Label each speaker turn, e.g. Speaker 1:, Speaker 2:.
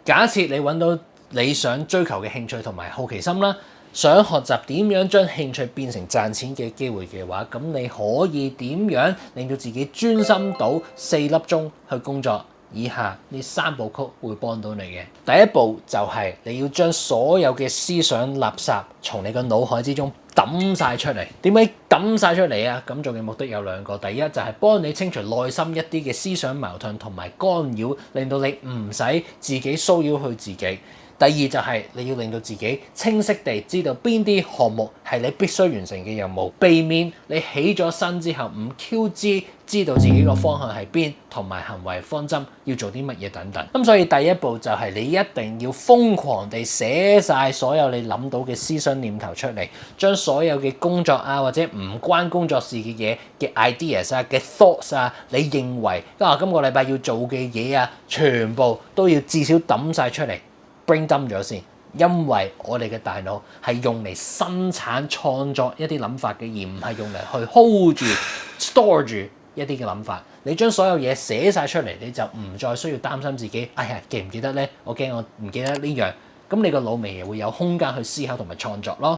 Speaker 1: 假設你揾到你想追求嘅興趣同埋好奇心啦，想學習點樣將興趣變成賺錢嘅機會嘅話，咁你可以點樣令到自己專心到4粒鐘去工作？以下呢3部曲會幫到你嘅。第一步就係你要將所有嘅思想垃圾從你個腦海之中抌晒出嚟。點解抌晒出嚟啊？咁做嘅目的有2個。第一就係幫你清除內心一啲嘅思想矛盾同埋干擾，令到你唔使自己騷擾去自己。第二就係你要令到自己清晰地知道邊啲項目係你必須完成嘅任務，避免你起咗身之後唔 Q 知道自己個方向係邊，同埋行為方針要做啲乜嘢等等。咁所以第一步就係你一定要瘋狂地寫晒所有你諗到嘅思想念頭出嚟，將所有嘅工作啊或者唔關工作事嘅嘢嘅 ideas 啊嘅 thoughts 啊，你認為今個禮拜要做嘅嘢啊，全部都要至少抌晒出嚟。brain dump 咗先，因為我哋嘅大腦係用嚟生產創作一啲諗法嘅，而唔係用嚟去 hold 住、store 住一啲嘅諗法。你將所有嘢寫晒出嚟，你就唔再需要擔心自己，記唔記得咧？我驚我唔記得呢樣，咁你個腦咪會有空間去思考同埋創作咯。